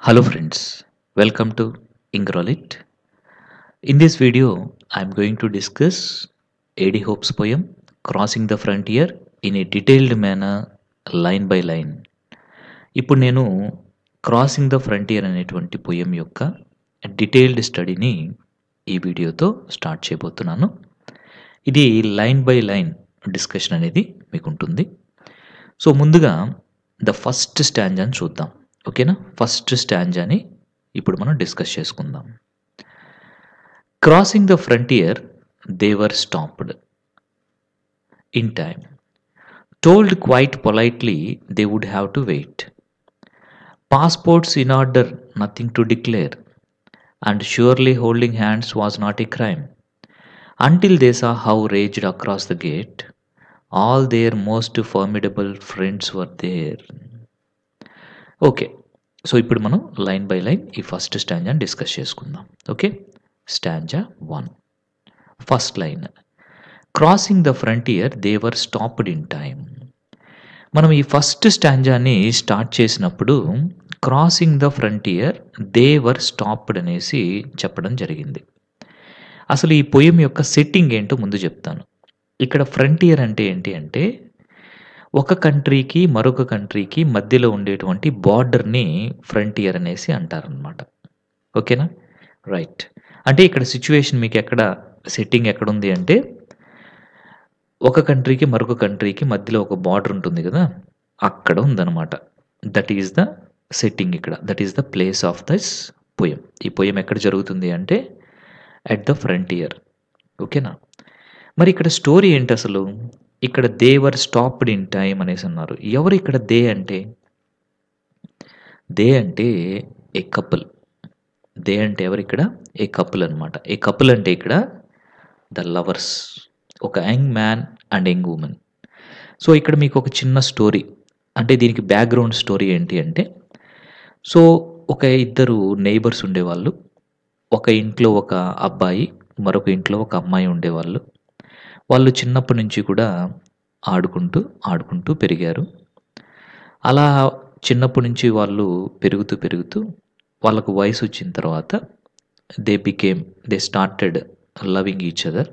Hello friends, welcome to Ingrolit. In this video, I am going to discuss A.D. Hope's poem Crossing the Frontier in a detailed manner, line by line. ఇప్పుడు నేను crossing the frontier అనేటువంటి poem యొక్క detailed స్టడీని ఈ వీడియోతో start చేయబోతున్నాను. ఇది line by line discussion అనేది మీకు ఉంటుంది. సో ముందుగా ద ఫస్ట్ స్టాంజాని చూద్దాం. ఓకేనా? ఫస్ట్ స్టాంజాని ఇప్పుడు మనం డిస్కస్ చేసుకుందాం. Crossing the frontier they were stopped in time, told quite politely they would have to wait. Passports in order, nothing to declare, and surely holding hands was not a crime. Until they saw how raged across the gate, all their most formidable friends were there. Okay, so ఇప్పుడు మనం line by line ఈ first స్టాంజాని discuss చేసుకుందాం. Okay, stanza 1, first line, crossing the frontier they were stopped in time. మనం ఈ first స్టాంజాని start చేసినప్పుడు crossing the frontier they were stopped అనేసి చెప్పడం జరిగింది. అసలు ఈ పోయం యొక్క సెట్టింగ్ ఏంటో ముందు చెప్తాను. ఇక్కడ ఫ్రంటియర్ అంటే ఏంటి అంటే ఒక కంట్రీకి మరొక కంట్రీకి మధ్యలో ఉండేటువంటి బార్డర్ని ఫ్రంటియర్ అనేసి అంటారనమాట. ఓకేనా? రైట్. అంటే ఇక్కడ సిచ్యువేషన్ మీకు ఎక్కడ సెట్టింగ్ ఎక్కడుంది అంటే ఒక కంట్రీకి మరొక కంట్రీకి మధ్యలో ఒక బార్డర్ ఉంటుంది కదా, అక్కడ ఉందన్నమాట. దట్ ఈస్ ద సెట్టింగ్ ఇక్కడ. That is the place of this poem. ఈ పోయం ఎక్కడ జరుగుతుంది అంటే అట్ ద ఫ్రంటియర్. ఓకేనా? మరి ఇక్కడ స్టోరీ ఏంటి అసలు? ఇక్కడ they were stopped in time అనేసి అన్నారు. ఎవరు ఇక్కడ దే అంటే? దే అంటే ఏ కపుల్. దే అంటే ఎవరు ఇక్కడ? ఏ కపుల్ అనమాట. ఏ కపుల్ అంటే ఇక్కడ ద లవర్స్, ఒక young man and young women. So ఇక్కడ మీకు ఒక చిన్న స్టోరీ, అంటే దీనికి బ్యాక్గ్రౌండ్ స్టోరీ ఏంటి అంటే, సో ఒక ఇద్దరు నైబర్స్ ఉండేవాళ్ళు. ఒక ఇంట్లో ఒక అబ్బాయి, మరొక ఇంట్లో ఒక అమ్మాయి ఉండేవాళ్ళు. వాళ్ళు చిన్నప్పటి నుంచి కూడా ఆడుకుంటూ పెరిగారు. అలా చిన్నప్పటి నుంచి వాళ్ళు పెరుగుతూ వాళ్ళకు వయసు వచ్చిన తర్వాత they started loving each other.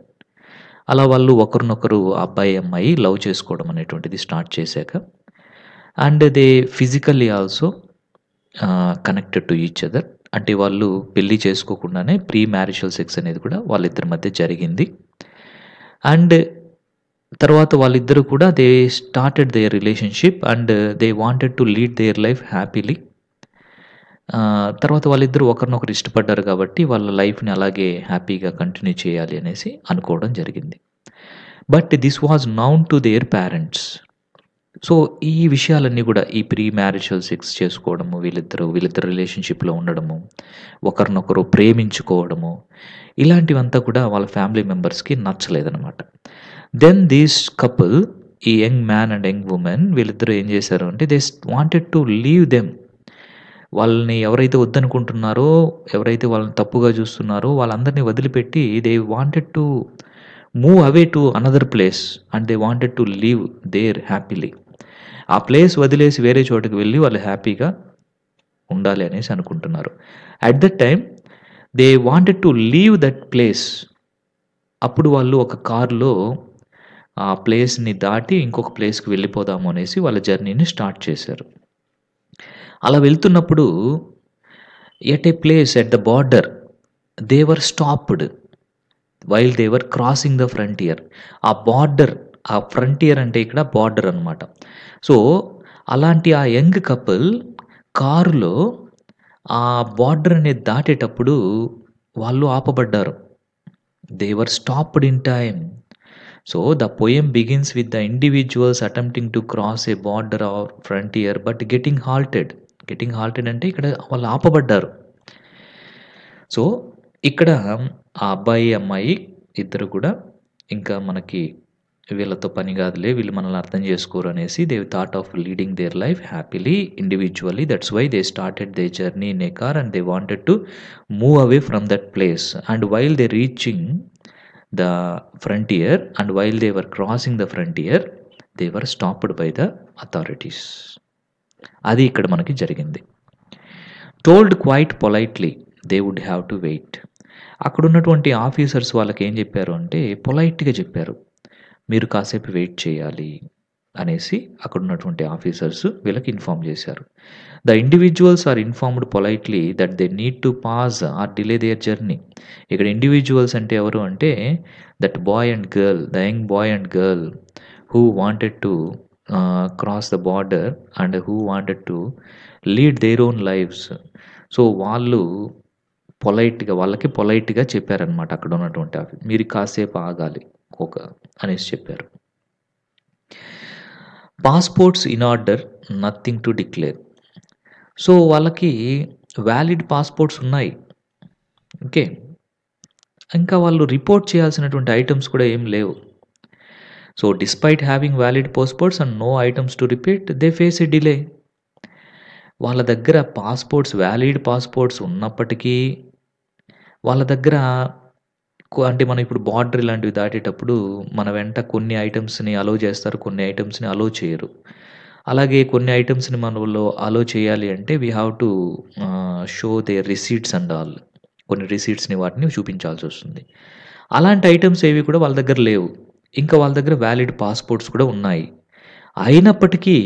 అలా వాళ్ళు ఒకరినొకరు అబ్బాయి అమ్మాయి లవ్ చేసుకోవడం అనేటువంటిది స్టార్ట్ చేశాక, and they physically also connected to each other. అంటే వాళ్ళు పెళ్ళి చేసుకోకుండానే ప్రీ మ్యారిటల్ సెక్స్ అనేది కూడా వాళ్ళిద్దరి మధ్య జరిగింది. అండ్ తర్వాత వాళ్ళిద్దరూ కూడా they started there relationship and they wanted to lead there life happily. తర్వాత వాళ్ళిద్దరూ ఒకరినొకరు ఇష్టపడ్డారు కాబట్టి వాళ్ళ లైఫ్ని అలాగే హ్యాపీగా కంటిన్యూ చేయాలి అనేసి అనుకోవడం జరిగింది. But this was noun to their parents. So ఈ విషయాలన్నీ కూడా, ఈ ప్రీ మ్యారిటల్ సెక్స్ చేసుకోవడము, వీళ్ళిద్దరు రిలేషన్షిప్లో ఉండడము, ఒకరినొకరు ప్రేమించుకోవడము, ఇలాంటివంతా కూడా వాళ్ళ ఫ్యామిలీ మెంబర్స్కి నచ్చలేదన్నమాట. దెన్ దీస్ కపుల్, ఈ young man and young women, వీళ్ళిద్దరూ ఏం చేశారు అంటే they wanted to leave them. వాళ్ళని ఎవరైతే వద్దనుకుంటున్నారో, ఎవరైతే వాళ్ళని తప్పుగా చూస్తున్నారో వాళ్ళందరినీ వదిలిపెట్టి they wanted to move away to another place and they wanted to leave there happily. ఆ ప్లేస్ వదిలేసి వేరే చోటుకి వెళ్ళి వాళ్ళు హ్యాపీగా ఉండాలి అనేసి అనుకుంటున్నారు. At that time they wanted to leave that place. అప్పుడు వాళ్ళు ఒక కార్లో ఆ ప్లేస్ని దాటి ఇంకొక ప్లేస్కి వెళ్ళిపోదాము అనేసి వాళ్ళ జర్నీని స్టార్ట్ చేశారు. అలా వెళ్తున్నప్పుడు at a place at the border they were stopped while they were crossing the frontier. ఆ బార్డర్, ఆ ఫ్రంటియర్ అంటే ఇక్కడ బార్డర్ అనమాట. సో అలాంటి ఆ యంగ్ కపుల్ కారులో ఆ బార్డర్ అనేది దాటేటప్పుడు వాళ్ళు ఆపబడ్డారు. They were stopped in time. So the poem begins with the individuals attempting to cross a border or frontier but getting halted అంటే ఇక్కడ వాళ్ళు ఆపబడ్డారు. సో ఇక్కడ ఆ అబ్బాయి అమ్మాయి ఇద్దరు కూడా ఇంకా మనకి వీళ్ళతో పని కాదులే, వీళ్ళు మనల్ని అర్థం చేసుకోరు అనేసి they thought of leading their life happily individually. That's why they started they journey in a car and they wanted to move అవే ఫ్రమ్ దట్ ప్లేస్. అండ్ వైల్ దే రీచింగ్ the frontier and while they were crossing the frontier they were stopped by the authorities. అది ఇక్కడ మనకి జరిగింది. Told quite politely they would have to wait. అక్కడున్నటువంటి ఆఫీసర్స్ వాళ్ళకేం జెప్పారు అంటే పొలైట్‌గా జెప్పారు. మీరు కాసేపు వెయిట్ చేయాలి అనేసి అక్కడున్నటువంటి ఆఫీసర్స్ వీళ్ళకి ఇన్ఫార్మ్ జేశారు. The individuals are informed politely that they need to pause or delay their journey. ఇక్కడ ఇండివిడ్యువల్స్ అంటే ఎవరు అంటే that boy and girl, the young boy and girl who wanted to cross the border and who wanted to lead their own lives. So, వాళ్ళు వాళ్ళకి పొలైట్‌గా చెప్పారనమాట అక్కడున్నటువంటి మీరు కాసేపు ఆగాలి ఒక అనేసి చెప్పారు. Passports in order, nothing to declare. So, వాళ్ళకి వాలిడ్ పాస్‌పోర్ట్స్ ఉన్నాయి. ఓకే. ఇంకా వాళ్ళు రిపోర్ట్ చేయాల్సినటువంటి ఐటెమ్స్ కూడా ఏం లేవు. So, despite having valid passports and no items to repeat they face a delay. వాళ్ళ దగ్గర వాలిడ్ పాస్‌పోర్ట్స్ ఉన్నప్పటికీ వాళ్ళ దగ్గర అంటే మనం ఇప్పుడు బార్డర్ ఇలాంటివి దాటేటప్పుడు మన వెంట కొన్ని ఐటెమ్స్‌ని అలో చేస్తారు. కొన్ని ఐటెమ్స్‌ని అలో చేయరు. అలాగే కొన్ని ఐటెమ్స్‌ని మనలో అలో చేయాలి అంటే we have to show their receipts and all. కొన్ని రిసీట్స్‌ని వాటిని చూపించాల్సొస్తుంది. అలాంటి ఐటెమ్స్ ఏవి కూడా వాళ్ళ దగ్గర లేవు. ఇంకా వాళ్ళ దగ్గర వాలిడ్ పాస్‌పోర్ట్స్ కూడా ఉన్నాయి. అయినప్పటికీ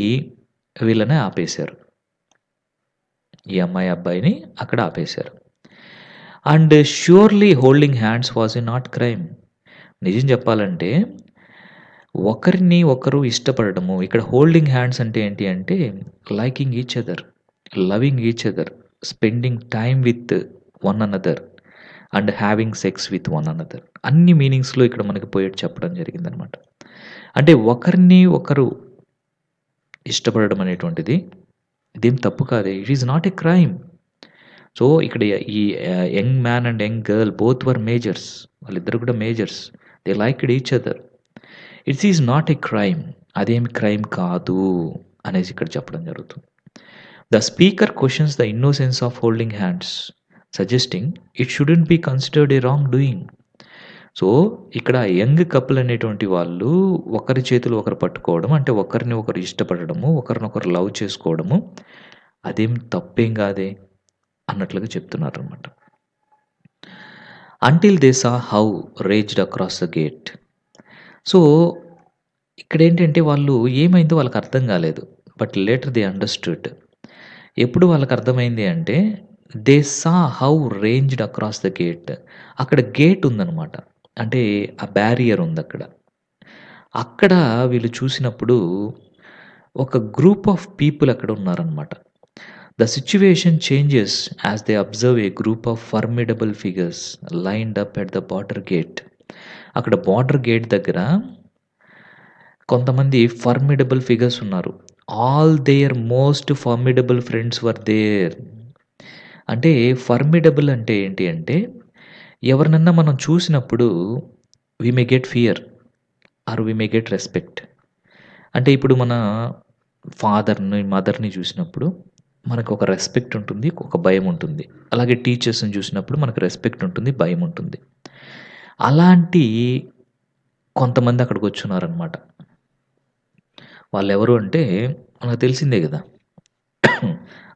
వీళ్ళని ఆపేశారు. ఈ అమ్మాయి, అబ్బాయిని అక్కడ ఆపేశారు. And surely holding hands was a not crime. నిజం చెప్పాలంటే ఒకరిని ఒకరు ఇష్టపడడము. ఇక్కడ హోల్డింగ్ హ్యాండ్స్ అంటే ఏంటి అంటే liking each other, loving each other, spending time with one another and having sex with one another. అన్ని మీనింగ్స్‌లో ఇక్కడ మనకి పోయెట్ చెప్పడం జరిగిందనమాట. అంటే ఒకరిని ఒకరు ఇష్టపడడం అనేటువంటిది ఇదేం తప్పు కాదే. It is not a crime. So, ఇక్కడ ఈ young man and young girl both were majors. వాళ్ళిద్దరు కూడా majors. They liked each other. It is not a crime. అదేమి క్రైమ్ కాదు అనేసి ఇక్కడ చెప్పడం జరుగుతుంది. The speaker questions the innocence of holding hands suggesting it shouldn't be considered a wrong doing. So, ఇక్కడ young couple అనేటువంటి వాళ్ళు ఒకరి చేతులు ఒకరు పట్టుకోవడం అంటే ఒకరిని ఒకరు ఇష్టపడడము, ఒకరినొకరు లవ్ చేసుకోవడము అదేం తప్పేం కాదే అన్నట్లుగా చెప్తున్నారనమాట. Until they saw how raised across the gate. So, ఇక్కడేంటంటే వాళ్ళు ఏమైందో వాళ్ళకి అర్థం కాలేదు. But later they understood. ఎప్పుడు వాళ్ళకి అర్థమైంది అంటే they saw how ranged across the gate. అక్కడ గేట్ ఉందనమాట. అంటే ఆ బ్యారియర్ ఉందక్కడ. అక్కడ వీళ్ళు చూసినప్పుడు ఒక గ్రూప్ ఆఫ్ పీపుల్ అక్కడ ఉన్నారనమాట. The situation changes as they observe a group of formidable figures lined up at the border gate. అక్కడ బార్డర్ గేట్ దగ్గర కొంతమంది ఫర్మిడబుల్ ఫిగర్స్ ఉన్నారు. All their most formidable friends were there. అంటే formidable అంటే ఏంటి అంటే ఎవరినన్నా మనం చూసినప్పుడు we may get fear or we may get respect. అంటే ఇప్పుడు మన ఫాదర్‌ని, మదర్‌ని చూసినప్పుడు మనకు ఒక రెస్పెక్ట్ ఉంటుంది. ఒక భయం ఉంటుంది. అలాగే టీచర్స్‌ని చూసినప్పుడు మనకు రెస్పెక్ట్ ఉంటుంది. భయం ఉంటుంది. అలాంటి కొంతమంది అక్కడికొచ్చున్నారనమాట. వాళ్ళెవరు అంటే మనకు తెలిసిందే గదా!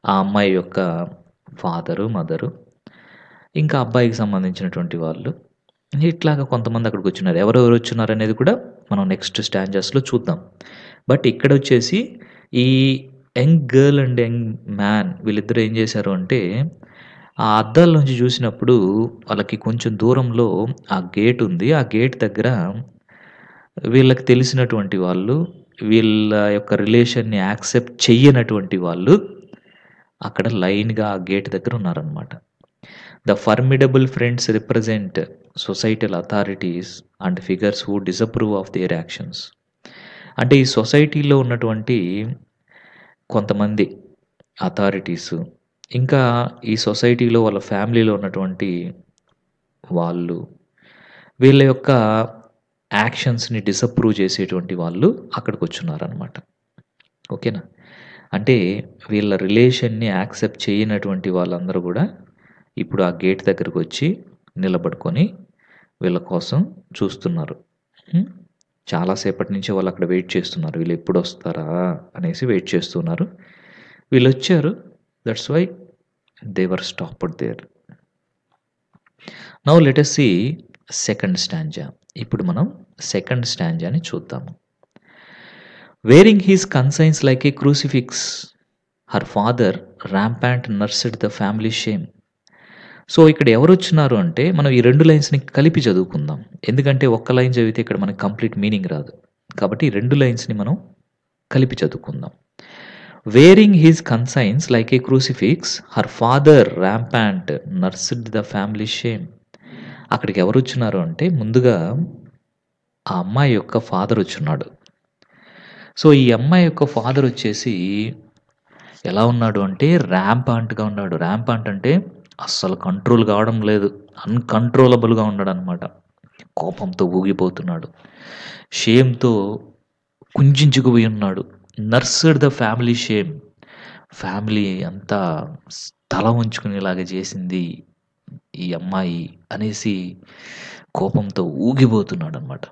ఆ అమ్మాయి యొక్క ఫాదరు, మదరు ఇంకా అబ్బాయికి సంబంధించినటువంటి వాళ్ళు. ఇట్లాగా కొంతమంది అక్కడికొచ్చున్నారు. ఎవరెవరు వచ్చున్నారనేది కూడా మనం నెక్స్ట్ స్టాంజర్స్‌లో చూద్దాం. బట్ ఇక్కడొచ్చేసి ఈ young girl and young man వీళ్ళిద్దరూ ఏం చేశారు అంటే ఆ అద్దాల్లోంచి చూసినప్పుడు వాళ్ళకి కొంచెం దూరంలో ఆ గేట్ ఉంది. ఆ గేట్ దగ్గర వీళ్ళకి తెలిసినటువంటి వాళ్ళు, వీళ్ళ యొక్క రిలేషన్‌ని యాక్సెప్ట్ చెయ్యనటువంటి వాళ్ళు అక్కడ లైన్‌గా ఆ గేట్ దగ్గర ఉన్నారనమాట. The formidable friends represent societal authorities and figures who disapprove of their actions. అంటే ఈ సొసైటీలో ఉన్నటువంటి కొంతమంది అథారిటీసు, ఇంకా ఈ సొసైటీలో వాళ్ళ ఫ్యామిలీలో ఉన్నటువంటి వాళ్ళు, వీళ్ళ యొక్క యాక్షన్స్‌ని డిసప్రూవ్ చేసేటువంటి వాళ్ళు అక్కడికొచ్చున్నారనమాట. ఓకేనా? అంటే వీళ్ళ రిలేషన్‌ని యాక్సెప్ట్ చేయనటువంటి వాళ్ళందరూ గూడా ఇప్పుడు ఆ గేట్ దగ్గరకొచ్చి నిలబడుకొని వీళ్ళ కోసం చూస్తున్నారు. హ్మ్. చాలా సేపటి నుంచి వాళ్ళక్కడ వెయిట్ చేస్తున్నారు. వీళ్ళెప్పుడొస్తారా అనేసి వెయిట్ చేస్తున్నారు. వీళ్ళొచ్చారు. That's why they were stopped there. Now let us see second stanza. ఇప్పుడు మనం సెకండ్ స్టాంజాని చూద్దాము. Wearing his conscience like a crucifix, her father rampant nursed the family shame. So, ఇక్కడ ఎవరొచ్చినారు అంటే, మనం ఈ 2 లైన్స్‌ని కలిపి చదువుకుందాం. ఎందుకంటే, ఒక్క లైన్ చదివితే ఇక్కడ మనకు కంప్లీట్ మీనింగ్ రాదు. కాబట్టి, 2 లైన్స్‌ని మనం కలిపి చదువుకుందాం. Wearing his conscience like a crucifix, her father rampant nursed the family shame. అక్కడికి ఎవరొచ్చినారు అంటే, ముందుగా ఆ అమ్మాయి యొక్క ఫాదర్ వచ్చున్నాడు. సో, ఈ అమ్మాయి యొక్క ఫాదర్ వచ్చేసి ఎలా ఉన్నాడు అంటే, ర్యాంపాంట్‌గా ఉన్నాడు. ర్యాంపాంట్ అంటే అస్సలు కంట్రోల్ కావడం లేదు. అన్‌కంట్రోలబుల్‌గా ఉన్నాడనమాట. కోపంతో ఊగిపోతున్నాడు. షేమ్‌తో కుంచించుకుపోయి ఉన్నాడు. Nursed the family shame. Family అంతా తల వంచుకునేలాగా చేసింది ఈ అమ్మాయి అనేసి కోపంతో ఊగిపోతున్నాడనమాట.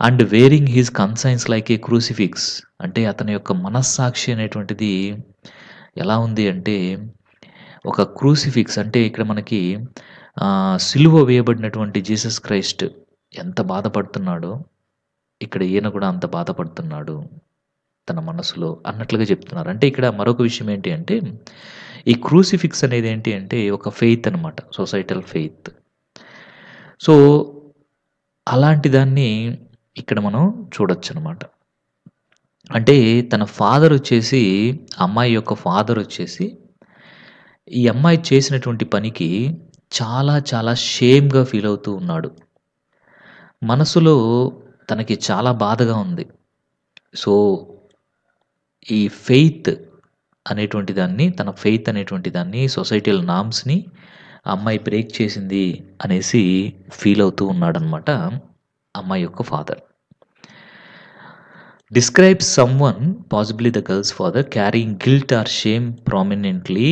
And wearing his conscience like a crucifix. అంటే అతని యొక్క మనస్సాక్షి అనేటువంటిది ఎలా ఉంది అంటే, ఒక క్రూసిఫిక్స్ అంటే ఇక్కడ మనకి సిలువ వేయబడినటువంటి జీసస్ క్రైస్ట్ ఎంత బాధపడుతున్నాడో, ఇక్కడ ఈయన కూడా అంత బాధపడుతున్నాడు తన మనసులో అన్నట్లుగా చెప్తున్నారు. అంటే ఇక్కడ మరొక విషయం ఏంటి అంటే, ఈ క్రూసిఫిక్స్ అనేది ఏంటి అంటే ఒక ఫెయిత్ అనమాట. Societal faith. సో, అలాంటి దాన్ని ఇక్కడ మనం చూడొచ్చనమాట. అంటే తన ఫాదర్ వచ్చేసి, అమ్మాయి యొక్క ఫాదర్ వచ్చేసి ఈ అమ్మాయి చేసినటువంటి పనికి చాలా చాలా షేమ్‌గా ఫీల్ అవుతూ ఉన్నాడు. మనసులో తనకి చాలా బాధగా ఉంది. సో, ఈ ఫెయిత్ అనేటువంటి దాన్ని, తన ఫెయిత్ అనేటువంటి దాన్ని, సొసైటల్ నార్మ్స్‌ని ఆ అమ్మాయి బ్రేక్ చేసింది అనేసి ఫీల్ అవుతూ ఉన్నాడనమాట అమ్మాయి యొక్క father. Describes someone, possibly the girl's father, carrying guilt or shame prominently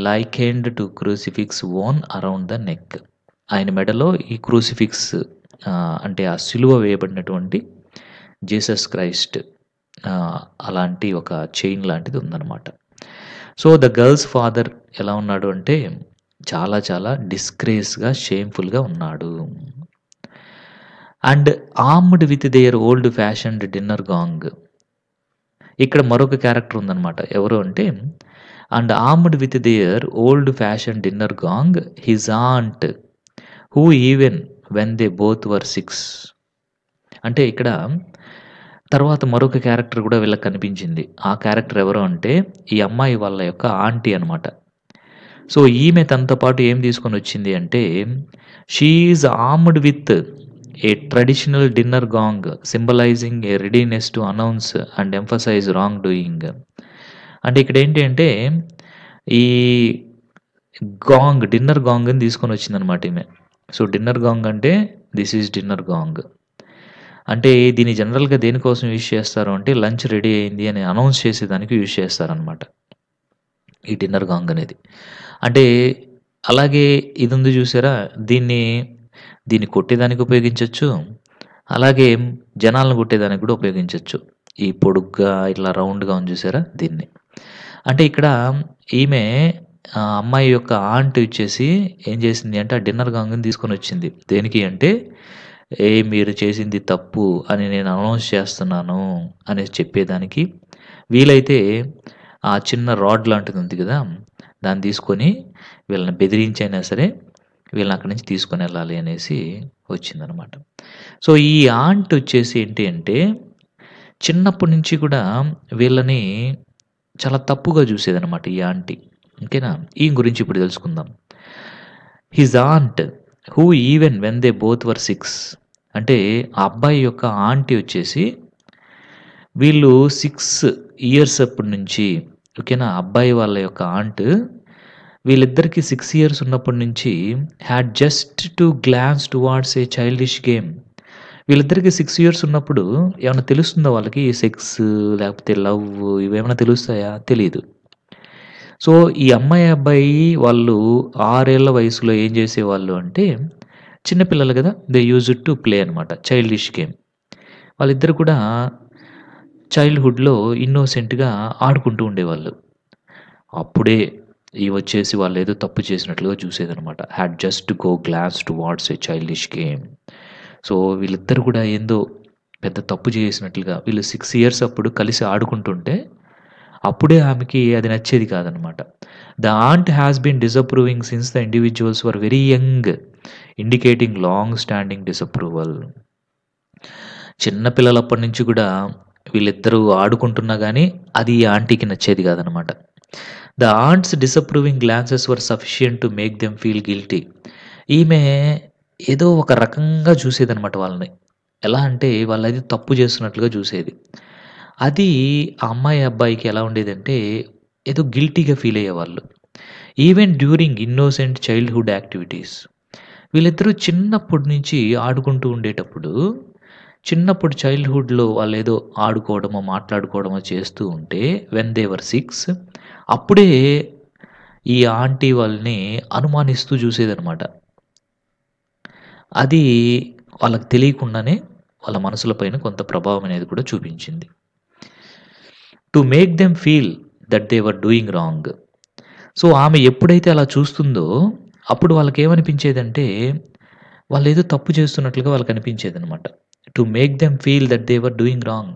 likened to crucifix worn around the neck. ఆయన మెడలో ఈ క్రూసిఫిక్స్ అంటే ఆ సిలువ వేయబడినటువంటి జీసస్ క్రైస్ట్ అలాంటి ఒక చైన్ లాంటిది ఉందన్నమాట. సో, ద గర్ల్స్ ఫాదర్ ఎలా ఉన్నాడు అంటే చాలా చాలా డిస్గ్రేస్‌గా, షేమ్‌ఫుల్‌గా ఉన్నాడు. And armed with their old fashioned dinner gong. ఇక్కడ మరొక క్యారెక్టర్ ఉందన్నమాట. ఎవరు అంటే, and armed with their old fashion dinner gong his aunt who even when they both were 6. అంటే ఇక్కడ తర్వాత మరొక క్యారెక్టర్ కూడా వీళ్ళకి కనిపించింది. ఆ క్యారెక్టర్ ఎవరు అంటే ఈ అమ్మాయి వాళ్ళ యొక్క ఆంటీ అనమాట. సో, ఈమె తనతో పాటు ఏం తీసుకొని వచ్చింది అంటే, she is armed with a traditional dinner gong symbolising a readiness to announce and emphasise wrong doing. అంటే ఇక్కడ ఏంటి అంటే, ఈ డిన్నర్ గాంగ్ అని తీసుకొని వచ్చిందనమాట ఈమె. సో, డిన్నర్ గాంగ్ అంటే దిస్ ఈజ్ డిన్నర్ గాంగ్. అంటే దీన్ని జనరల్‌గా దేనికోసం యూజ్ చేస్తారు అంటే, లంచ్ రెడీ అయింది అని అనౌన్స్ చేసేదానికి యూజ్ చేస్తారనమాట ఈ డిన్నర్ గాంగ్ అనేది. అంటే అలాగే ఇది ఉంది చూసారా, దీన్ని కొట్టేదానికి ఉపయోగించొచ్చు. అలాగే జనాలను కొట్టేదానికి కూడా ఉపయోగించొచ్చు. ఈ పొడుగ్గా ఇట్లా రౌండ్‌గా ఉంది చూసారా దీన్ని. అంటే ఇక్కడ ఈమె అమ్మాయి యొక్క ఆంట్ వచ్చేసి ఏం చేసింది అంటే, ఆ డిన్నర్ గాంగ్‌ని తీసుకొనొచ్చింది. దేనికి అంటే, మీరు చేసింది తప్పు అని నేను అనౌన్స్ చేస్తున్నాను అనేసి చెప్పేదానికి. వీలైతే ఆ చిన్న రాడ్ లాంటిది ఉంది కదా, దాన్ని తీసుకొని వీళ్ళని బెదిరించైనా సరే వీళ్ళని అక్కడి నుంచి తీసుకొని వెళ్ళాలి అనేసి వచ్చిందనమాట. సో, ఈ ఆంట్ వచ్చేసి ఏంటి అంటే, చిన్నప్పటి నుంచి కూడా వీళ్ళని చాలా తప్పుగా చూసేదనమాట ఈ ఆంటీ. ఓకేనా? ఈయన గురించి ఇప్పుడు తెలుసుకుందాం. His aunt who even when they both were 6. అంటే ఆ అబ్బాయి యొక్క ఆంటీ వచ్చేసి వీళ్ళు 6 ఇయర్స్ అప్పటి నుంచి, ఓకేనా, అబ్బాయి వాళ్ళ యొక్క ఆంట్ వీళ్ళిద్దరికీ 6 ఇయర్స్ ఉన్నప్పటి నుంచి had just to glance towards A childish game. వీళ్ళిద్దరికీ 6 ఇయర్స్ ఉన్నప్పుడు ఏమన్నా తెలుస్తుందా వాళ్ళకి? సెక్స్ లేకపోతే లవ్ ఇవేమన్నా తెలుస్తాయా? తెలీదు. సో, ఈ అమ్మాయి, అబ్బాయి వాళ్ళు 6 ఏళ్ల వయసులో ఏం చేసేవాళ్ళు అంటే, చిన్న పిల్లలు కదా, దే యూజ్డ్ టు ప్లే అనమాట చైల్డిష్ గేమ్. వాళ్ళిద్దరు కూడా చైల్డ్‌హుడ్‌లో ఇన్నోసెంట్‌గా ఆడుకుంటూ ఉండేవాళ్ళు. అప్పుడే ఈవొచ్చేసి వాళ్ళేదో తప్పు చేసినట్లుగా చూసేదనమాట. Had just go glance towards a childish game. So, వీళ్ళిద్దరు కూడా ఏందో పెద్ద తప్పు చేసినట్లుగా వీళ్ళు 6 ఇయర్స్ అప్పుడు కలిసి ఆడుకుంటుంటే, అప్పుడే ఆమెకి అది నచ్చేది కాదనమాట. The aunt has been disapproving since the individuals were very young, indicating long standing disapproval. చిన్న పిల్లలప్పటి నుంచి కూడా వీళ్ళిద్దరూ ఆడుకుంటున్నా గానీ, అది ఈ ఆంటీకి నచ్చేది కాదనమాట. The aunt's disapproving glances were sufficient to make them feel guilty. ఈమె ఏదో ఒక రకంగా చూసేదనమాట వాళ్ళని. ఎలా అంటే వాళ్ళేదో తప్పు చేస్తున్నట్లుగా చూసేది. అది ఆ అమ్మాయి, అబ్బాయికి ఎలా ఉండేదంటే ఏదో గిల్టీగా ఫీల్ అయ్యేవాళ్ళు. Even during innocent childhood activities. వీళ్ళిద్దరూ చిన్నప్పటి నుంచి ఆడుకుంటూ ఉండేటప్పుడు, చిన్నప్పుడు చైల్డ్‌హుడ్‌లో వాళ్ళేదో ఆడుకోవడమో, మాట్లాడుకోవడమో చేస్తూ ఉంటే వెన్ దే వర్ 6 అప్పుడే ఈ ఆంటీ వాళ్ళని అనుమానిస్తూ చూసేదనమాట. అది వాళ్ళకి తెలియకుండానే వాళ్ళ మనసుల పైన కొంత ప్రభావం అనేది కూడా చూపించింది. To make them feel that they were doing wrong. So, ఆమె ఎప్పుడైతే అలా చూస్తుందో అప్పుడు వాళ్ళకేమనిపించేదంటే వాళ్ళేదో తప్పు చేస్తున్నట్లుగా వాళ్ళకనిపించేదనమాట. To make them feel that they were doing wrong.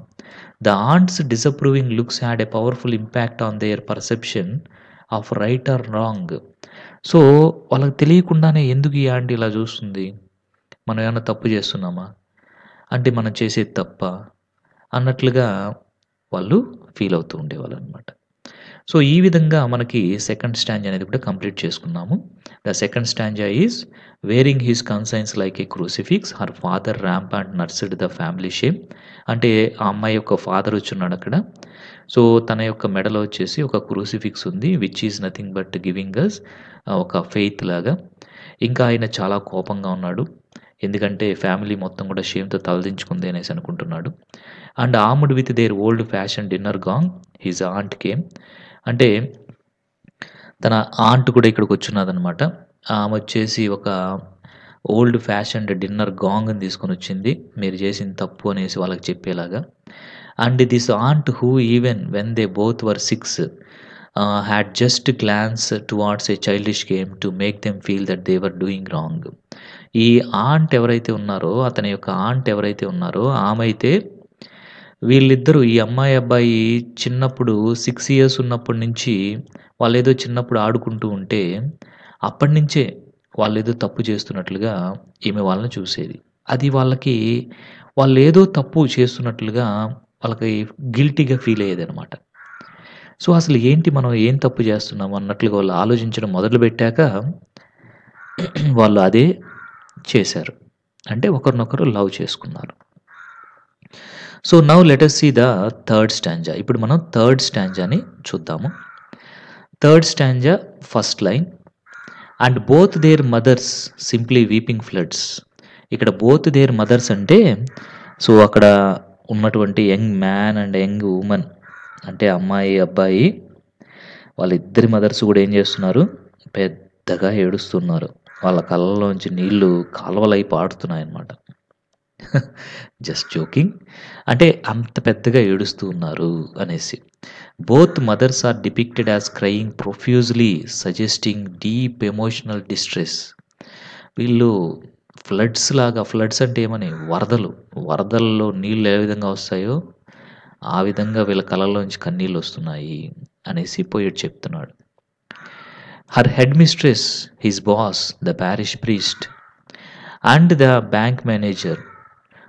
The aunt's disapproving looks had a powerful impact on their perception of right or wrong. So, వాళ్ళకి తెలియకుండానే ఎందుకు ఈ ఆంటీ ఇలా చూస్తుంది? మనం ఏమన్నా తప్పు చేస్తున్నామా? అంటే మనం చేసేది తప్పా? అన్నట్లుగా వాళ్ళు ఫీల్ అవుతూ ఉండేవాళ్ళనమాట. సో, ఈ విధంగా మనకి సెకండ్ స్టాంజా అనేది కూడా కంప్లీట్ చేసుకున్నాము. The second stanza is wearing his conscience like a crucifix her father rampant nursed the family shame. అంటే ఆ అమ్మాయి యొక్క ఫాదర్ వచ్చున్నాడు అక్కడ. సో, తన యొక్క మెడలో వచ్చేసి ఒక క్రూసిఫిక్స్ ఉంది. Which is nothing but giving us ఒక ఫెయిత్ లాగా. ఇంకా ఆయన చాలా కోపంగా ఉన్నాడు. ఎందుకంటే ఫ్యామిలీ మొత్తం కూడా షేమ్‌తో తలదించుకుంది అనేసి అనుకుంటున్నాడు. And armed with their old fashion dinner gong his aunt came. అంటే తన ఆంట్ కూడా ఇక్కడికొచ్చున్నదనమాట. ఆమొచ్చేసి ఒక ఓల్డ్ ఫ్యాషన్డ్ డిన్నర్ గాంగ్‌ని తీసుకొనొచ్చింది. మీరు చేసింది తప్పు అనేసి వాళ్ళకి చెప్పేలాగా. And this aunt who even when they both were 6 had just glance towards a childish game to make them feel that they were doing wrong. ఈ ఆంట్ ఎవరైతే ఉన్నారో, అతని యొక్క ఆంట్ ఎవరైతే ఉన్నారో ఆమైతే వీళ్ళిద్దరూ ఈ అమ్మాయి, అబ్బాయి చిన్నప్పుడు 6 ఇయర్స్ ఉన్నప్పటి నుంచి వాళ్ళేదో చిన్నప్పుడు ఆడుకుంటూ ఉంటే, అప్పటినుంచే వాళ్ళేదో తప్పు చేస్తున్నట్లుగా ఈమె వాళ్ళని చూసేది. అది వాళ్ళకి వాళ్ళేదో తప్పు చేస్తున్నట్లుగా వాళ్ళకి గిల్టీగా ఫీల్ అయ్యేదనమాట. సో, అసలు ఏంటి మనం ఏం తప్పు చేస్తున్నాం అన్నట్లుగా వాళ్ళు ఆలోచించడం మొదలుపెట్టాక వాళ్ళు అదే చేశారు. అంటే ఒకరినొకరు లవ్ చేసుకున్నారు. So, now let us see the third stanza. ఇప్పుడు మనం థర్డ్ స్టాంజాని చూద్దాము. Third stanza first line. And both their mothers simply weeping floods. ఇక్కడ బోత్ దేర్ మదర్స్ అంటే సో, అక్కడ ఉన్నటువంటి young man and young woman అంటే అమ్మాయి, అబ్బాయి వాళ్ళిద్దరి మదర్స్ కూడా ఏం చేస్తున్నారు? పెద్దగా ఏడుస్తున్నారు. వాళ్ళ కళ్ళలోంచి నీళ్ళు కాలువలై పారుతున్నాయన్నమాట. Just joking. అంటే అంత పెద్దగా ఏడుస్తూ ఉన్నారు అనేసి. Both mothers are depicted as crying profusely suggesting deep emotional distress. వీళ్ళు ఫ్లడ్స్ లాగా, ఫ్లడ్స్ అంటే ఏమని వరదలు. వరదల్లో నీళ్ళు ఏ విధంగా వస్తాయో ఆ విధంగా వీళ్ళ కళ్ళలోంచి కన్నీళ్ళొస్తున్నాయి అనేసి పోయెట్ చెప్తున్నాడు. Her head mistress, his boss, the parish priest and the bank manager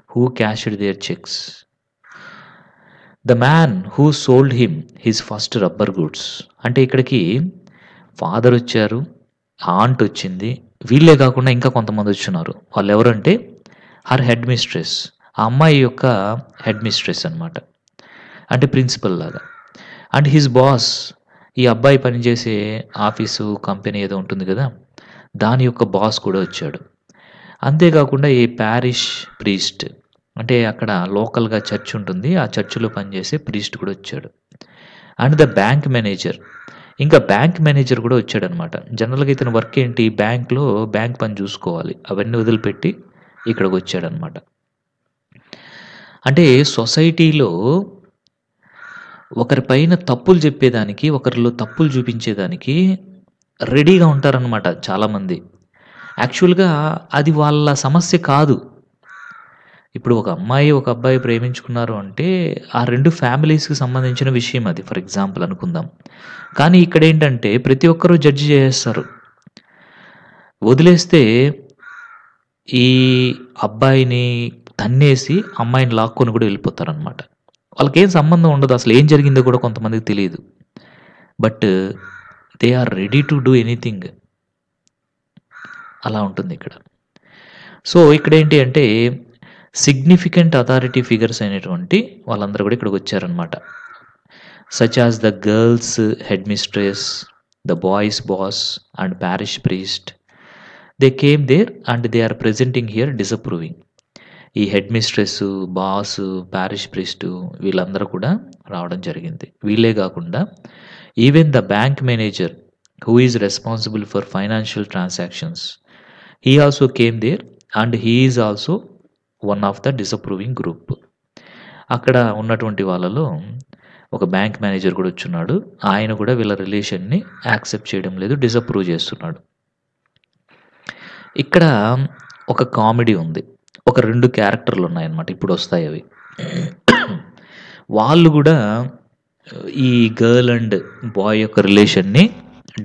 who cashed their checks. The man who sold him his first rubber goods. అంటే ఇక్కడికి ఫాదర్ వచ్చారు, ఆంట్ వచ్చింది. వీళ్ళే కాకుండా ఇంకా కొంతమంది వచ్చున్నారు. వాళ్ళెవరంటే హర్ హెడ్ మిస్ట్రెస్. ఆ అమ్మాయి యొక్క హెడ్ మిస్ట్రెస్ అనమాట. అంటే ప్రిన్సిపల్ లాగా. అండ్ హిస్ బాస్, ఈ అబ్బాయి పనిచేసే ఆఫీసు, కంపెనీ ఏదో ఉంటుంది కదా, దాని యొక్క బాస్ కూడా వచ్చాడు. అంతేకాకుండా ఈ పారిష్ ప్రీస్ట్ అంటే అక్కడ లోకల్‌గా చర్చ్ ఉంటుంది. ఆ చర్చ్‌లో పనిచేసే ప్రీస్ట్ కూడా వచ్చాడు. And the bank manager. ఇంకా బ్యాంక్ మేనేజర్ కూడా వచ్చాడనమాట. జనరల్‌గా ఇతని వర్క్ ఏంటి? బ్యాంక్‌లో బ్యాంక్ పని చూసుకోవాలి. అవన్నీ వదిలిపెట్టి ఇక్కడికొచ్చాడనమాట. అంటే సొసైటీలో ఒకరి పైన తప్పులు చెప్పేదానికి, ఒకరిలో తప్పులు చూపించేదానికి రెడీగా ఉంటారనమాట చాలామంది. యాక్చువల్‌గా అది వాళ్ళ సమస్య కాదు. ఇప్పుడు ఒక అమ్మాయి, ఒక అబ్బాయి ప్రేమించుకున్నారు అంటే, ఆ 2 ఫ్యామిలీస్‌కి సంబంధించిన విషయం అది ఫర్ ఎగ్జాంపుల్ అనుకుందాం. కానీ ఇక్కడేంటంటే ప్రతి ఒక్కరు జడ్జ్ చేసేస్తారు. వదిలేస్తే ఈ అబ్బాయిని తన్నేసి, అమ్మాయిని లాక్కొని కూడా వెళ్ళిపోతారనమాట. వాళ్ళకేం సంబంధం ఉండదు. అసలు ఏం జరిగిందో కూడా కొంతమందికి తెలీదు. But they are ready to do anything. అలా ఉంటుందిక్కడ. సో, ఇక్కడేంటి అంటే సిగ్నిఫికెంట్ అథారిటీ ఫిగర్స్ అయినటువంటి వాళ్ళందరూ కూడా ఇక్కడికొచ్చారనమాట. Such as the girls head mistress, the boys boss and parish priest. They came there and they are presenting here disapproving. ఈ head mistress, boss, parish priest వీళ్ళందరూ కూడా రావడం జరిగింది. వీళ్ళే గాకుండా even the bank manager who is responsible for financial transactions, he also came there and he is also one of the disapproving group. అక్కడ ఉన్నటువంటి వాళ్ళలో ఒక బ్యాంక్ మేనేజర్ కూడా వచ్చున్నాడు. ఆయన కూడా వీళ్ళ రిలేషన్‌ని యాక్సెప్ట్ చేయడం లేదు. డిసప్రూవ్ చేస్తున్నాడు. ఇక్కడ ఒక కామెడీ ఉంది. ఒక 2 క్యారెక్టర్‌లు ఉన్నాయన్నమాట. ఇప్పుడొస్తాయి అవి. వాళ్ళు గూడా ఈ గర్ల్ అండ్ బాయ్ యొక్క రిలేషన్‌ని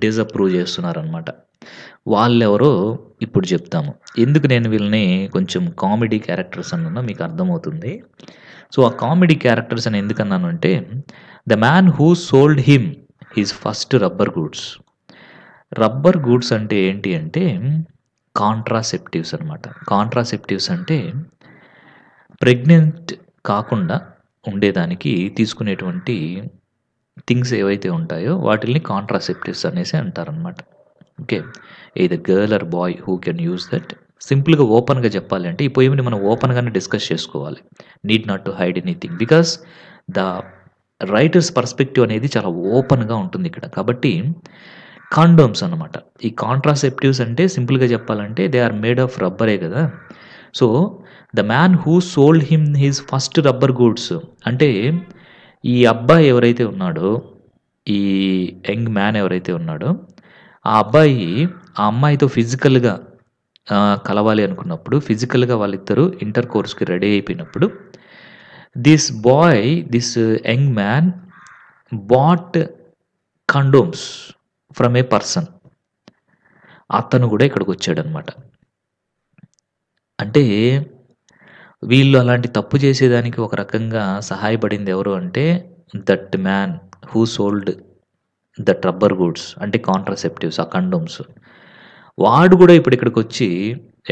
డిసప్రూవ్ చేస్తున్నారనమాట. వాళ్ళెవరో ఇప్పుడు చెప్తాము. ఎందుకు నేను వీళ్ళని కొంచెం కామెడీ క్యారెక్టర్స్ అన్నానో మీకు అర్థమవుతుంది. సో, ఆ కామెడీ క్యారెక్టర్స్ అని ఎందుకన్నాను అంటే, the man who sold him his first rubber goods. Rubber goods అంటే ఏంటి అంటే కాంట్రాసెప్టివ్స్ అనమాట. కాంట్రాసెప్టివ్స్ అంటే ప్రెగ్నెంట్ కాకుండా ఉండేదానికి తీసుకునేటువంటి థింగ్స్ ఏవైతే ఉంటాయో వాటిల్ని కాంట్రాసెప్టివ్స్ అనేసి అంటారనమాట. Okay. Either girl or bye who can use that. సింపుల్‌గా ఓపెన్‌గా చెప్పాలి అంటే ఈ పోయెమ్‌ని మనం ఓపెన్‌గానే డిస్కస్ చేసుకోవాలి. Need not to hide anything. Because the writers perspective అనేది చాలా ఓపెన్‌గా ఉంటుంది ఇక్కడ. కాబట్టి కాండోమ్స్ అనమాట. ఈ కాంట్రాసెప్టివ్స్ అంటే సింపుల్‌గా చెప్పాలంటే దే ఆర్ మేడ్ ఆఫ్ రబ్బరే కదా! So, the man who sold him his first rubber goods అంటే ఈ అబ్బాయి ఎవరైతే ఉన్నాడో, ఈ యంగ్ మ్యాన్ ఎవరైతే ఉన్నాడో, ఆ అబ్బాయి ఆ అమ్మాయితో ఫిజికల్‌గా కలవాలి అనుకున్నప్పుడు, ఫిజికల్‌గా వాళ్ళిద్దరూ ఇంటర్ కోర్స్‌కి రెడీ అయిపోయినప్పుడు, this young man bought condoms from a person. అతను కూడా ఇక్కడికొచ్చాడనమాట. అంటే వీళ్ళు అలాంటి తప్పు చేసేదానికి ఒక రకంగా సహాయపడింది ఎవరు అంటే that man who sold that rubber goods అంటే కాంట్రాసెప్టివ్స్, ఆ కండోమ్స్. వాడు కూడా ఇప్పుడు ఇక్కడికొచ్చి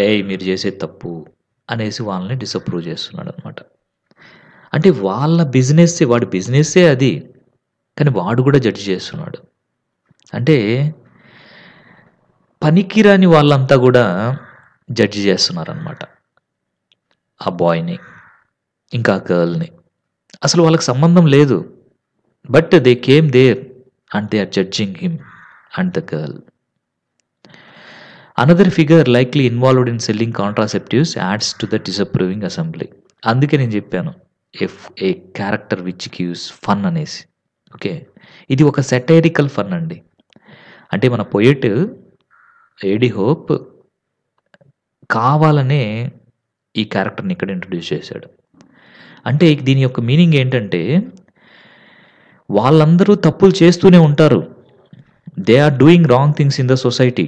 ఏయ్! మీరు చేసేది తప్పు అనేసి వాళ్ళని డిసప్రూవ్ చేస్తున్నాడనమాట. అంటే వాళ్ళ బిజినెస్సే, వాడి బిజినెస్సే అది. కానీ వాడు కూడా జడ్జ్ చేస్తున్నాడు. అంటే పనికిరాని వాళ్ళంతా కూడా జడ్జ్ చేస్తున్నారనమాట. ఆ బాయ్‌ని, ఇంకా ఆ గర్ల్‌ని. అసలు వాళ్ళకి సంబంధం లేదు. But they came there and they are judging him and the girl. Another figure likely involved in selling contraceptives ads to the disapproving assembly. అందుకే నేను చెప్పాను. A character which gives fun అనేసి. ఓకే. ఇది ఒక సెటైరికల్ ఫన్ అండి. అంటే మన poet ఏడీ hope కావాలనే ఈ క్యారెక్టర్‌ని ఇక్కడ ఇంట్రొడ్యూస్ చేశాడు. అంటే దీని యొక్క మీనింగ్ ఏంటంటే వాళ్ళందరూ తప్పులు చేస్తూనే ఉంటారు. They are doing wrong things in the society.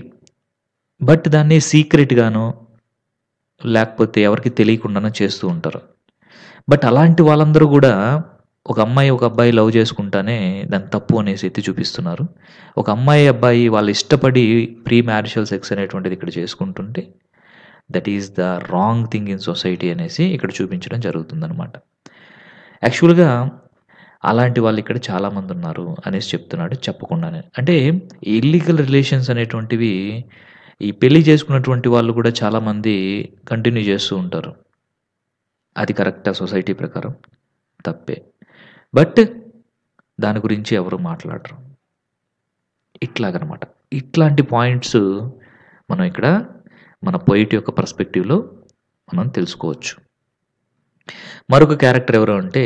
But దాన్ని సీక్రెట్‌గానో లేకపోతే ఎవరికీ తెలియకుండానో చేస్తూ ఉంటారు. బట్ అలాంటి వాళ్ళందరూ గూడా ఒక అమ్మాయి, ఒక అబ్బాయి లవ్ చేసుకుంటానే దాన్ని తప్పు అనేసి ఎత్తి చూపిస్తున్నారు. ఒక అమ్మాయి, అబ్బాయి వాళ్ళు ఇష్టపడి ప్రీ మ్యారిటల్ సెక్స్ అనేటువంటిది ఇక్కడ చేసుకుంటుంటే that is the wrong thing in society అనేసి ఇక్కడ చూపించడం జరుగుతుందనమాట. యాక్చువల్‌గా అలాంటి వాళ్ళు ఇక్కడ చాలామంది ఉన్నారు అనేసి చెప్తున్నాడు చెప్పకుండానే. అంటే ఇల్లీగల్ రిలేషన్స్ అనేటువంటివి ఈ పెళ్లి చేసుకున్నటువంటి వాళ్ళు కూడా చాలామంది కంటిన్యూ చేస్తూ ఉంటారు. అది కరెక్టా సొసైటీ ప్రకారం? తప్పే. బట్ దాని గురించి ఎవరు మాట్లాడరు. ఇట్లాగనమాట. ఇట్లాంటి పాయింట్స్ మనం ఇక్కడ మన పొయిట్ యొక్క పర్స్పెక్టివ్‌లో మనం తెలుసుకోవచ్చు. మరొక క్యారెక్టర్ ఎవరు అంటే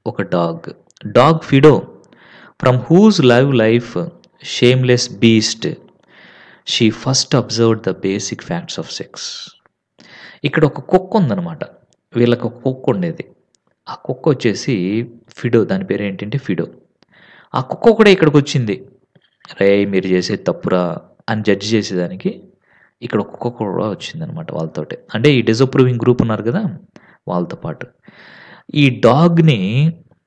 ఒక dog. Dog Fido from whose life shameless beast she first observed the basic facts of sex. ఇక్కడ ఒక కుక్క ఉందనమాట. వీళ్ళకి ఒక కుక్క ఉండేది. ఆ కుక్క వచ్చేసి ఫిడో, దాని పేరు ఏంటంటే ఫిడో. ఆ కుక్క కూడా ఇక్కడికొచ్చింది. "రేయ్! మీరు చేసేది తప్పురా" అని జడ్జ్ చేసేదానికి ఇక్కడ ఒక కుక్క కూడా వచ్చిందనమాట వాళ్ళతోటి. అంటే ఈ డిసప్రూవింగ్ గ్రూప్ ఉన్నారు కదా! వాళ్ళతో పాటు. ఈ డాగ్‌ని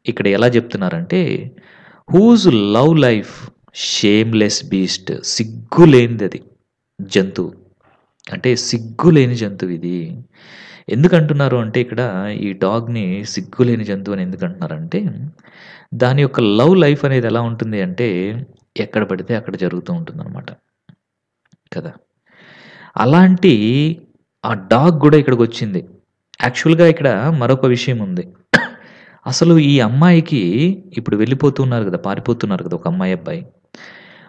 ఇక్కడ ఎలా చెప్తున్నారంటే, whose love life shameless beast, సిగ్గు లేనిదది జంతువు. అంటే సిగ్గు లేని జంతువిది. ఎందుకంటున్నారు అంటే ఇక్కడ ఈ డాగ్‌ని సిగ్గు లేని జంతువు అని ఎందుకంటున్నారంటే, దాని యొక్క లవ్ లైఫ్ అనేది ఎలా ఉంటుంది అంటే, ఎక్కడ పడితే అక్కడ జరుగుతూ ఉంటుందనమాట. కదా! అలాంటి ఆ డాగ్ గూడా ఇక్కడికొచ్చింది. యాక్చువల్‌గా ఇక్కడ మరొక విషయం ఉంది. అసలు ఈ అమ్మాయికి ఇప్పుడు వెళ్ళిపోతున్నారు గదా! పారిపోతున్నారు గదా! ఒక అమ్మాయి, అబ్బాయి.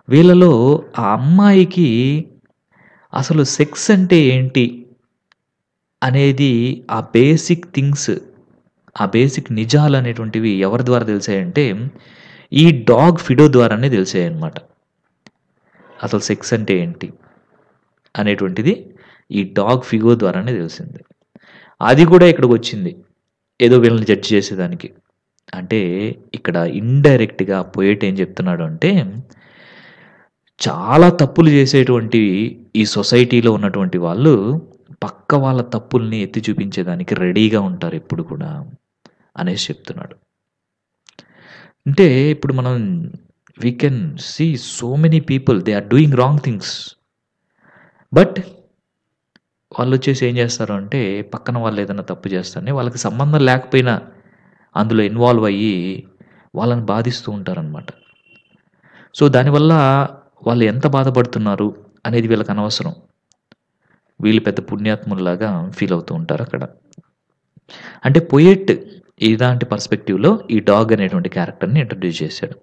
వీళ్ళలో ఆ అమ్మాయికి అసలు సెక్స్ అంటే ఏంటి అనేది ఆ బేసిక్ థింగ్స్, ఆ బేసిక్ నిజాలనేటువంటివి ఎవరి ద్వారా తెలిసాయంటే, ఈ డాగ్ ఫిడో ద్వారానే తెలిసాయన్నమాట. అసలు సెక్స్ అంటే ఏంటి అనేటువంటిది ఈ డాగ్ ఫిగో ద్వారానే తెలిసింది. అది కూడా ఇక్కడికొచ్చింది. ఏదో వీళ్ళని జడ్జ్ చేసేదానికి. అంటే ఇక్కడ ఇండైరెక్ట్‌గా పోయెట్ ఏం చెప్తున్నాడు అంటే, చాలా తప్పులు చేసేటువంటి ఈ సొసైటీలో ఉన్నటువంటి వాళ్ళు పక్క వాళ్ళ తప్పుల్ని ఎత్తి చూపించేదానికి రెడీగా ఉంటారు ఎప్పుడు కూడా అనేసి చెప్తున్నాడు. అంటే ఇప్పుడు మనం we can see so many people they are doing wrong things. But వాళ్ళొచ్చేసి ఏం చేస్తారు అంటే, పక్కన వాళ్ళు ఏదైనా తప్పు చేస్తేనే వాళ్ళకి సంబంధం లేకపోయినా అందులో ఇన్వాల్వ్ అయ్యి వాళ్ళని బాధిస్తూ ఉంటారనమాట. సో, దానివల్ల వాళ్ళు ఎంత బాధపడుతున్నారు అనేది వీళ్ళకి అనవసరం. వీళ్ళు పెద్ద పుణ్యాత్ముల్లాగా ఫీల్ అవుతూ ఉంటారక్కడ. అంటే పొయెట్ ఇలాంటి పర్స్పెక్టివ్‌లో ఈ డాగ్ అనేటువంటి క్యారెక్టర్‌ని ఇంట్రొడ్యూస్ చేశాడు.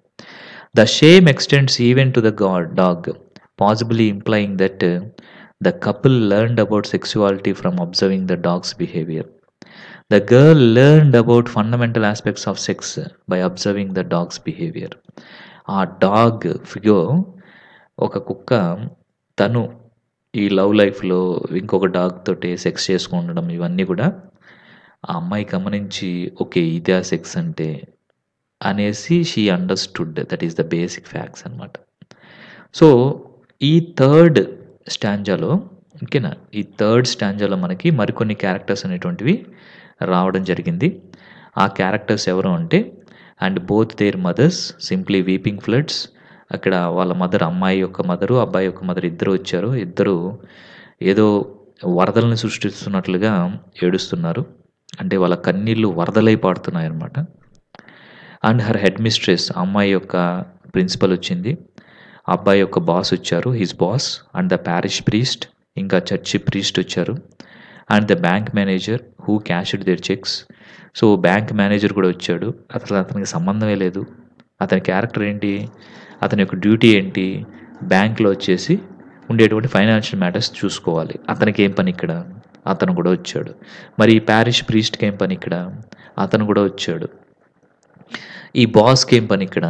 The shame extends even to the dog, possibly implying that the couple learned about sexuality from observing the dog's behaviour. The girl learned about fundamental aspects of sex by observing the dog's behaviour. ఆ dog Fido, ఒక కుక్క, తను ఈ love లైఫ్‌లో ఇంకొక dog తోటి sex చేసుకుండడం ఇవన్నీ కూడా ఆ అమ్మాయి గమనించి, ఓకే. ఇదా సెక్స్ అంటే అనేసి she understood that is the basic facts అనమాట. సో, ఈ థర్డ్ స్టాంజాలో ఓకేనా, ఈ థర్డ్ స్టాంజాలో మనకి మరికొన్ని క్యారెక్టర్స్ అనేటువంటివి రావడం జరిగింది. ఆ క్యారెక్టర్స్ ఎవరు అంటే, and both their mothers simply weeping floods. అక్కడ వాళ్ళ మదర్, అమ్మాయి యొక్క మదరు, అబ్బాయి యొక్క మదర్ ఇద్దరు వచ్చారు. ఇద్దరు ఏదో వరదలను సృష్టిస్తున్నట్లుగా ఏడుస్తున్నారు. అంటే వాళ్ళ కన్నీళ్ళు వరదలై పారుతున్నాయన్నమాట. అండ్ హర్ హెడ్ మిస్ట్రెస్, అమ్మాయి యొక్క ప్రిన్సిపల్ వచ్చింది. అబ్బాయి యొక్క బాస్ వచ్చారు, his boss, and the parish priest, ఇంకా చర్చి ప్రీస్ట్ వచ్చారు. And the bank manager who cashed their cheques. So, bank manager కూడా వచ్చాడు. అసలు అతనికి సంబంధమే లేదు. అతని క్యారెక్టర్ ఏంటి, అతని యొక్క డ్యూటీ ఏంటి, బ్యాంక్‌లో వచ్చేసి ఉండేటువంటి ఫైనాన్షియల్ మ్యాటర్స్ చూసుకోవాలి. అతనికి ఏం పని ఇక్కడ, అతను కూడా వచ్చాడు. మరి ఈ పారిష్ ప్రీస్ట్‌కి ఏం పని ఇక్కడ, అతను కూడా వచ్చాడు. ఈ బాస్‌కి ఏం పని ఇక్కడ,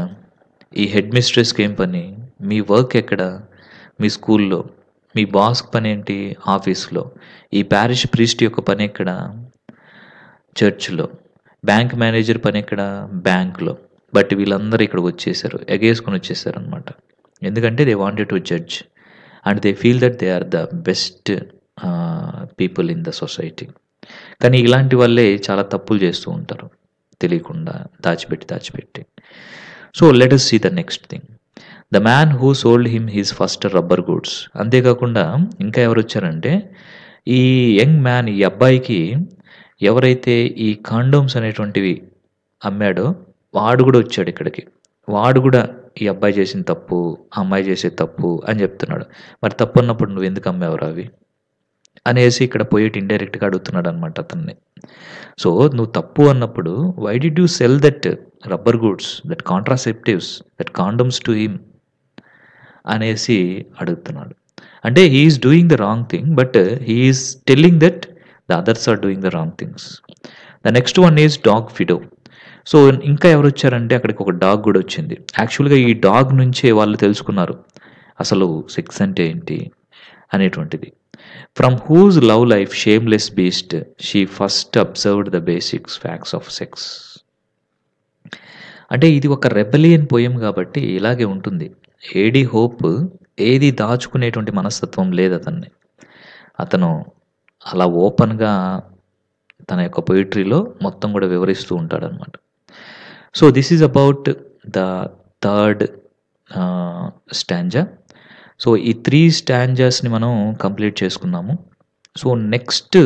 ఈ హెడ్ మిస్ట్రెస్‌కి ఏం పని, మీ వర్క్ ఎక్కడ, మీ స్కూల్‌లో, మీ బాస్‌కి పనేంటి, ఆఫీస్‌లో. ఈ పారిష్ ప్రీస్ట్ యొక్క పని ఎక్కడ, చర్చ్‌లో. బ్యాంక్ మేనేజర్ పని ఎక్కడ, బ్యాంక్‌లో. బట్ వీళ్ళందరూ ఇక్కడికి వచ్చేసారు, ఎగేసుకొని వచ్చేసారనమాట. ఎందుకంటే they wanted to judge and they feel that they are the best people in the society. కానీ ఇలాంటి వాళ్ళే చాలా తప్పులు చేస్తూ ఉంటారు తెలియకుండా, దాచిపెట్టి. So, let us see the next thing. The man who sold him his first rubber goods. అంతేకాకుండా ఇంకా ఎవరు వచ్చారంటే, ఈ యంగ్ మ్యాన్, ఈ అబ్బాయికి ఎవరైతే ఈ కాండోమ్స్ అనేటువంటివి అమ్మాడో వాడు కూడా వచ్చాడు ఇక్కడికి. వాడు కూడా ఈ అబ్బాయి చేసిన తప్పు, ఆ అమ్మాయి చేసేది తప్పు అని చెప్తున్నాడు. మరి తప్పు అన్నప్పుడు నువ్వు ఎందుకు అమ్మావురా అవి అనేసి ఇక్కడ పోయేటి ఇండైరెక్ట్‌గా అడుగుతున్నాడు అనమాట అతన్ని. సో, నువ్వు తప్పు అన్నప్పుడు why did you sell that rubber goods, that contraceptives, that condoms to him అనేసి అడుగుతున్నాడు. అంటే he is doing the wrong thing, but he is telling that the others are doing the wrong things. The next one is dog Fido. So, ఇంకా ఎవరొచ్చారంటే అక్కడికి ఒక dog కూడా వచ్చింది. యాక్చువల్‌గా ఈ డాగ్ నుంచే వాళ్ళు తెలుసుకున్నారు. అసలు సెక్స్ అంటే ఏంటి అనేటువంటిది. From whose love life shameless beast she first observed the basics facts of sex. అంటే ఇది ఒక రెబెలియన్ పోయెమ్ కాబట్టి ఇలాగే ఉంటుంది. ఏడీ హోప్ ఏది దాచుకునేటువంటి మనస్తత్వం లేదు అతన్ని. అతను అలా ఓపెన్‌గా తన యొక్క పొయెట్రీలో మొత్తం కూడా వివరిస్తూ ఉంటాడనమాట. So this is about the third stanza. So ఈ 3 స్టాంజాస్‌ని మనం కంప్లీట్ చేసుకున్నాము. సో నెక్స్ట్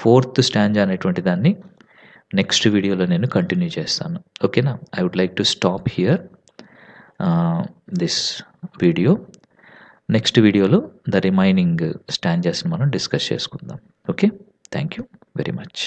ఫోర్త్ స్టాంజా అనేటువంటి దాన్ని నెక్స్ట్ వీడియోలో నేను కంటిన్యూ చేస్తాను. ఓకేనా? I would like to stop here this video. Next వీడియోలో ద రిమైనింగ్ స్టాంజాస్‌ని మనం డిస్కస్ చేసుకుందాం. Okay. Thank you very much.